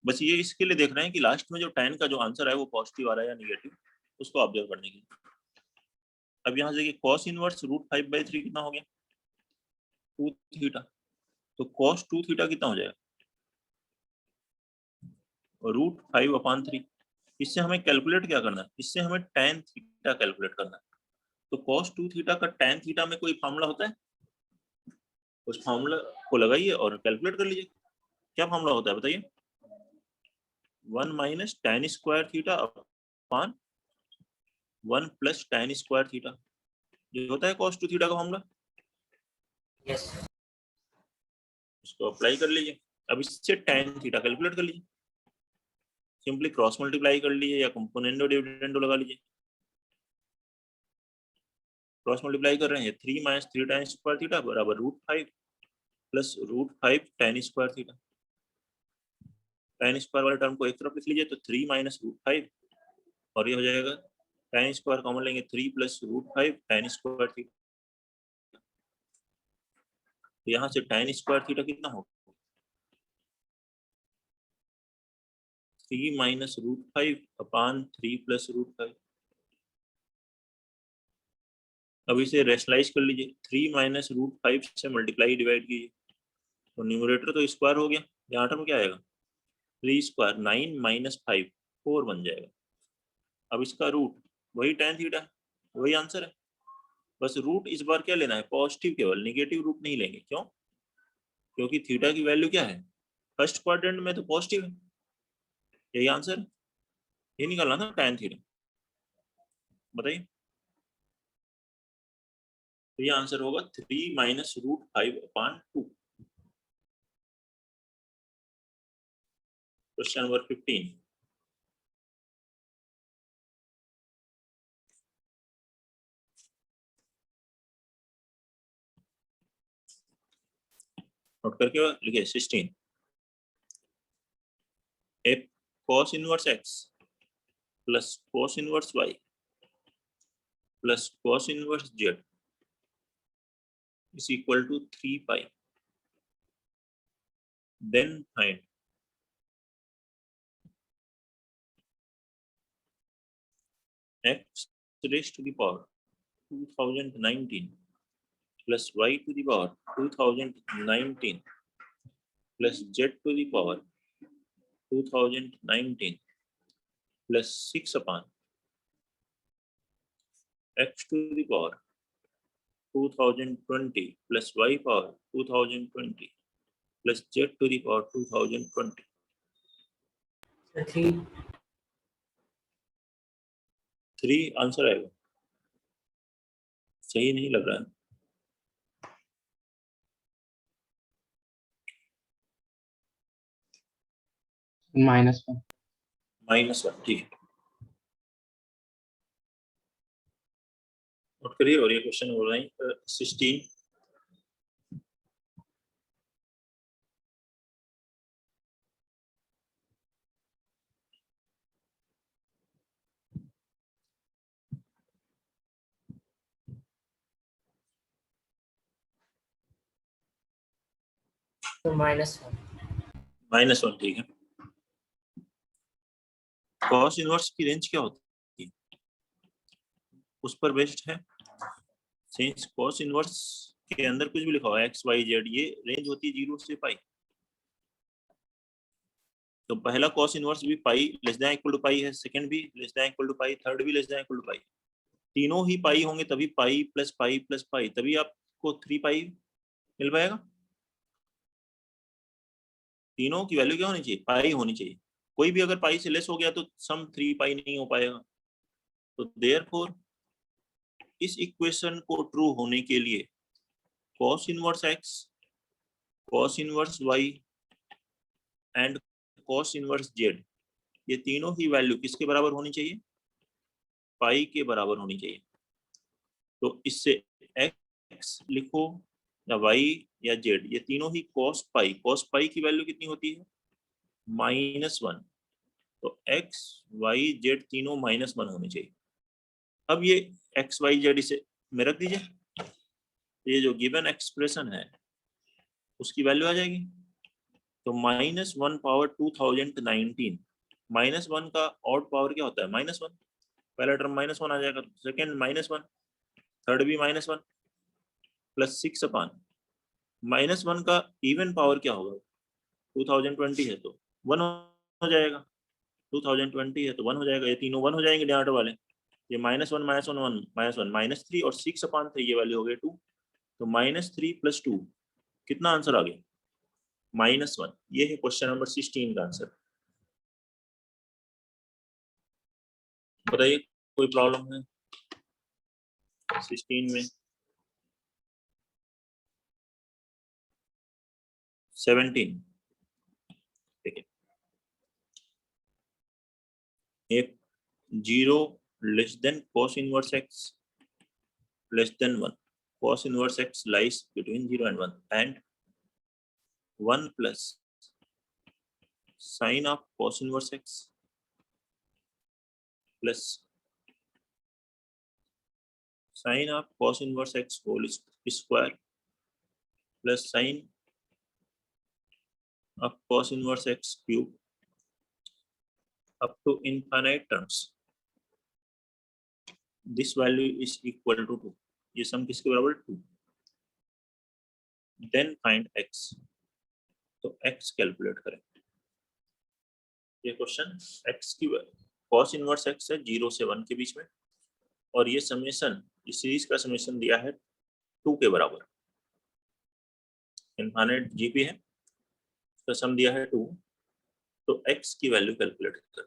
बस ये इसके लिए देख रहे हैं कि लास्ट में जो tan का जो आंसर है वो पॉजिटिव आ रहा है या निगेटिव, उसको ऑब्जर्व करने के लिए। अब यहाँ से देखिए cos इनवर्स √5/3 कितना हो गया? 2 थीटा। तो cos 2 थीटा कितना हो जाएगा? √5/3। इससे हमें कैलकुलेट क्या करना है? इससे हमें tan थीटा कैलकुलेट करना है। तो cos 2 थीटा का tan थीटा में कोई फार्मूला होता है? उस फार्मूला को लगाइए और कैलकुलेट कर लीजिए। क्या फार्मूला होता है बताइए? 1 - tan square theta upon 1 + tan square theta. ये होता है cos 2 थीटा का फार्मूला। Yes. इसको अप्लाई कर लीजिए। अब इससे tan थीटा कैलकुलेट कर लीजिए। सिंपली क्रॉस मल्टीप्लाई कर लीजिए या कंपोनेंडो डिविडेंडो लगा लीजिए। क्रॉस मल्टीप्लाई कर रहे हैं 3 - 3 tan स्क्वायर थीटा बराबर √5 plus √5 tan square theta. tan square वाले टर्म को एक तरफ लिख लीजिए तो 3 - √5 और ये हो जाएगा tan स्क्वायर कॉमन लेंगे 3 + √5 tan स्क्वायर थीटा। तो यहाँ से tan स्क्वायर थीटा कितना होगा? 3 - √5/3 + √5। अब इसे रेशनलाइज कर लीजिए। 3 - √5 से मल्टीप्लाई डिवाइड कीजिए तो न्यूमरेटर तो स्क्वायर हो गया। यहाँ टर्म क्या आएगा? 3 स्क्वायर 9 - 5 4 बन जाएगा। अब इसका रूट वही tan थीटा है, वही आंसर है। बस रूट इस बार क्या लेना है? पॉजिटिव केवल, नेगेटिव रूट नहीं लेंगे। क्यों? क्योंकि थीटा की वैल्यू क्या है? फर्स्ट क्वाड्रेंट में तो पॉजिटिव है। यही आंसर है। ये निकालना था tan थीटा। बताइए। तो ये आंसर होगा 3 - √5/2। Question number 15। नोट करके लिखिए 16। एक cos inverse x plus cos inverse y plus cos inverse z is equal to 3π. Then find x raised to the power 2019 plus y to the power 2019 plus z to the power 2019 plus 6 upon x to the power 2020 plus y power 2020 plus z to the power 2020. So 3. 3 answer आएगा। सही नहीं लग रहा है। -1 -1 ठीक है। Note करिए। और ये क्वेश्चन हो रहा है 16। So -1. -1, ठीक है। कॉस इनवर्स की रेंज क्या होती है, उस पर बेस्ड है। सिंस कॉस इनवर्स के अंदर कुछ भी लिखा हुआ है एक्स वाई जेड, ये रेंज होती है 0 से पाई। तो पहला कॉस इनवर्स भी pi less than equal to pi है, सेकंड भी less than equal to pi, third भी less than equal to pi. तीनों ही पाई होंगे तभी pi plus pi plus pi, तभी आपको 3 पाई मिल पाएगा। तीनों की वैल्यू क्या होनी चाहिए, पाई होनी चाहिए। कोई भी अगर पाई से लेस हो गया तो सम 3 पाई नहीं हो पाएगा। तो देयरफॉर इस इक्वेशन को ट्रू होने के लिए cos inverse x, cos inverse y and cos inverse z, ये तीनों ही वैल्यू किसके बराबर होनी चाहिए, पाई के बराबर होनी चाहिए। तो इससे x लिखो या y या z, ये तीनों ही cos पाई की वैल्यू कितनी होती है, -1। तो x y z तीनों -1 होने चाहिए। अब ये x y z इसे में रख दीजिए, ये जो गिवन एक्सप्रेशन है उसकी वैल्यू आ जाएगी। तो -1 पावर 2019, -1 का ऑड पावर क्या होता है, -1। पहला टर्म -1 आ जाएगा, सेकेंड -1, थर्ड भी -1 प्लस 6 अपान -1 का इवन पावर क्या होगा, 2020 है तो 1 हो जाएगा, 2020 है तो 1 हो जाएगा, ये तीनों 1 हो जाएंगे डिनोमिनेटर वाले। ये -1 -1 -1 -3 और 6 अपान 3, ये वैल्यू हो गई 2। तो -3 + 2 कितना आंसर आ गया, -1। ये है क्वेश्चन नंबर 16 का आंसर। बताइए कोई प्रॉब्लम है 16 में। 17, ठीक है। if 0 less than cos inverse x less than 1, cos inverse x lies between 0 and 1, and 1 plus sin of cos inverse x plus sin of cos inverse x whole square plus sin of cos inverse x cube up to infinite terms, this value is equal to 2। ये सम किसके बराबर, 2। then find x, तो x calculate करें। ये question x की cos inverse x है 0 से 1 के बीच में, और ये समेशन, इस सीरीज का समेशन दिया है 2 के बराबर, इनफाइनाइट जीपी है, इसका सम दिया है 2। तो x की वैल्यू कैलकुलेट कर,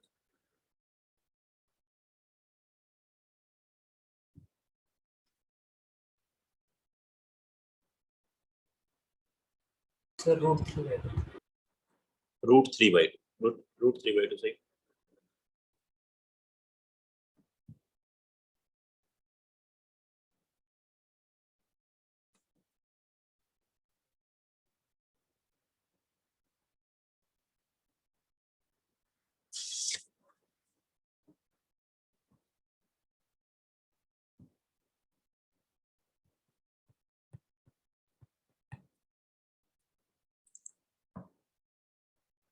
So √3/2. √3/2, √3/2 सही।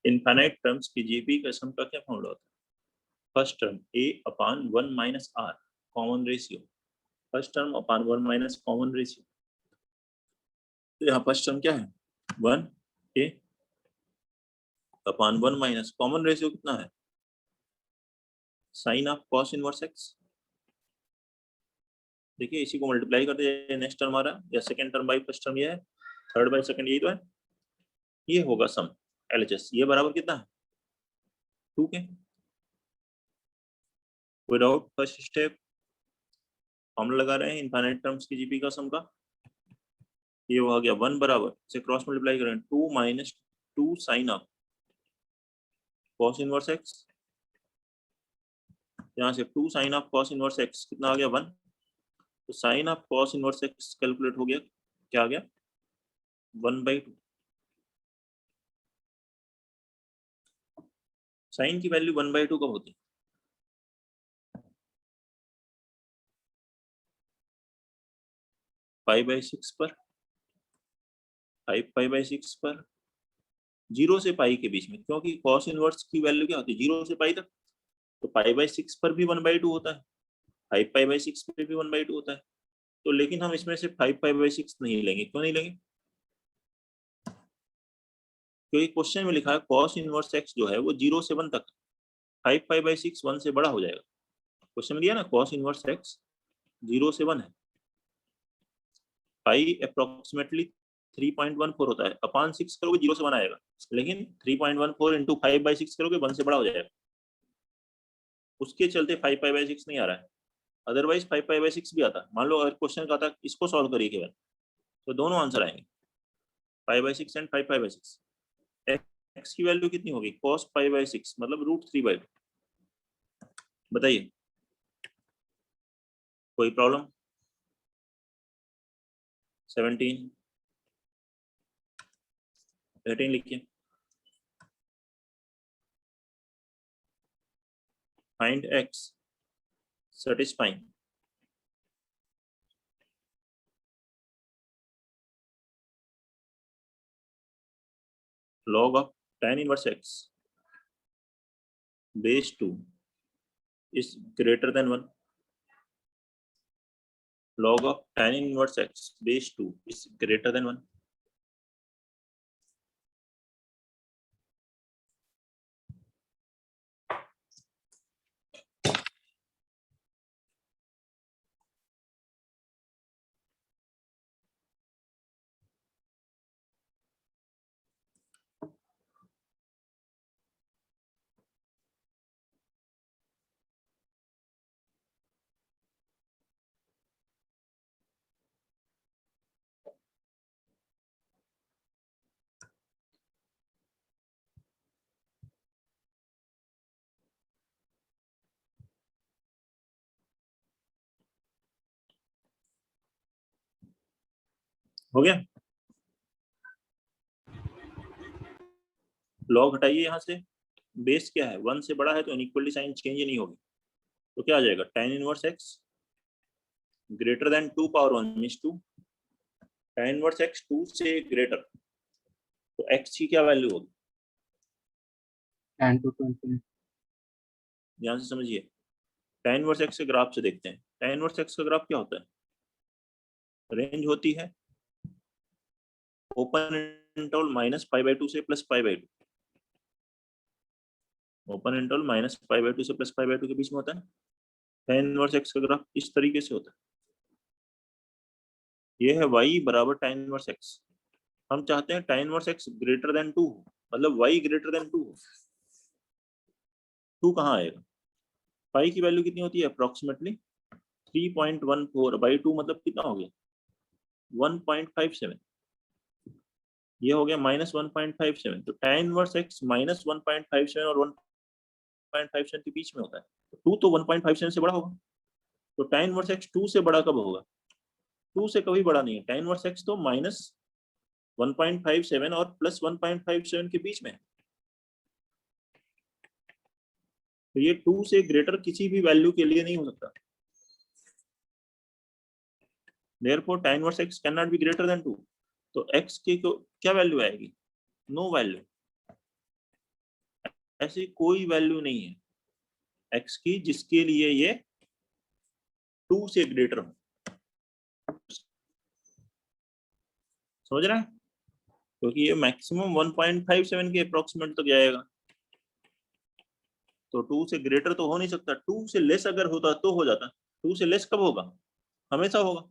इनफाइनाइट टर्म्स की जीपी का सम का क्या फॉर्मूला होता है, first term a/1 - r common ratio, first term upon 1 - common ratio. तो यहाँ फर्स्ट टर्म क्या है, 1 a अपॉन 1 - कॉमन रेशियो कितना है, sine of cos inverse x। देखिए इसी को मल्टीप्लाई कर दिया, नेक्स्ट टर्म आ रहा है, या second term by first term ये है, थर्ड बाई सेकंड यही तो है, ये होगा सम LHS। ये बराबर कितना है, 2 के। विदाउट फर्स्ट स्टेप फॉर्मूला लगा रहे हैं इनफाइनाइट टर्म्स की जीपी का सम का, ये हो गया 1 बराबर से क्रॉस मल्टीप्लाई करें 2 - 2 sine of cos inverse x, यहाँ से 2 sine of cos inverse x कितना आ गया, 1। तो sine of cos inverse x calculate हो गया, क्या आ गया, 1/2। साइन की वैल्यू 1/2 कब होती है, पाई/6 पर, 5 पाई/6 पर 0 से पाई के बीच में, क्योंकि कॉस इनवर्स की वैल्यू क्या होती है 0 से पाई तक, तो पाई/6 पर भी 1/2 होता है, 5π/6 पर भी 1/2 होता है। तो लेकिन हम इसमें से 5π/6 नहीं लेंगे। क्यों नहीं लेंगे? क्योंकि क्वेश्चन में लिखा है कॉस इनवर्स x जो है वो 0 से 1 तक, 5π/6 1 से बड़ा हो जाएगा। क्वेश्चन में दिया ना कॉस इनवर्स x 0 से 1 है, पाई अप्रोक्सीमेटली 3.14 होता है, अपॉन 6 करोगे 0 से 1 आएगा, लेकिन 3.14 इंटू 5/6 करोगे 1 से बड़ा हो जाएगा, उसके चलते 5π/6 नहीं आ रहा है। अदरवाइज 5π/6 भी आता। मान लो अगर क्वेश्चन का था इसको सॉल्व करिए केवल, तो दोनों आंसर आएंगे, 5/6 एंड 5π/6। x की वैल्यू कितनी होगी cos π/6 मतलब √3/2। बताइए कोई प्रॉब्लम? 17 18 लिखिए। Find x satisfying log of tan inverse x base 2 is greater than 1. Log of tan inverse x base 2 is greater than 1. हो गया? लॉग हटाइए यहाँ से, बेस क्या है 1 से बड़ा है तो इनइक्वलिटी साइन चेंज नहीं होगी, तो क्या आ जाएगा tan inverse x greater than 2 power 1 means 2, tan inverse x 2 से ग्रेटर, तो x की क्या वैल्यू होगी 10 to 20. ध्यान से समझिए। tan इनवर्स x के ग्राफ से देखते हैं, tan इनवर्स x का ग्राफ क्या होता है, रेंज होती है ओपन इंटरवल -π/2 से +π/2, ओपन इंटरवल -π/2 से +π/2 के बीच में होता है। tan इनवर्स x का ग्राफ इस तरीके से होता है, ये है y बराबर tan इनवर्स x। हम चाहते हैं tan inverse x greater than 2 हो, मतलब y ग्रेटर देन 2 हो। 2 कहाँ आएगा? पाई की वैल्यू कितनी होती है अप्रोक्सीमेटली 3.14/2 मतलब कितना हो गया 1.57, ये हो गया -1.57। तो tan इनवर्स x -1.57 और 1.57 के बीच में होता है, तो 2 तो 1.57 से बड़ा होगा। तो tan इनवर्स x 2 से बड़ा कब होगा? 2 से कभी बड़ा नहीं है। tan इनवर्स x तो -1.57 और +1.57 के बीच में है, तो ये 2 से ग्रेटर किसी भी वैल्यू के लिए नहीं हो सकता। Therefore tan inverse x cannot be greater than 2। तो x की क्या वैल्यू आएगी? नो वैल्यू, ऐसी कोई वैल्यू नहीं है x की जिसके लिए ये 2 से ग्रेटर हो। समझ रहे हैं? क्योंकि ये मैक्सिमम 1.57 के अप्रोक्सीमेट तक जाएगा, तो 2 से ग्रेटर तो हो नहीं सकता। 2 से लेस अगर होता तो हो जाता, 2 से लेस कब होगा? हमेशा होगा।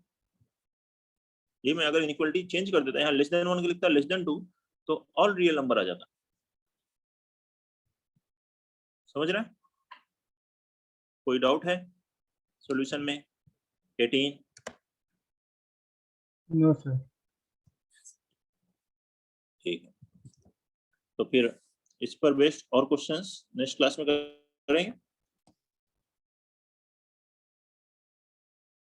ये मैं अगर इनइक्वालिटी चेंज कर देता, यहाँ लेस देन 1 के लिखता लेस देन 2, तो ऑल रियल नंबर आ जाता। समझ रहे हैं? कोई डाउट है सॉल्यूशन में? 18 No, sir. ठीक है, तो फिर इस पर बेस्ड और क्वेश्चंस नेक्स्ट क्लास में करेंगे।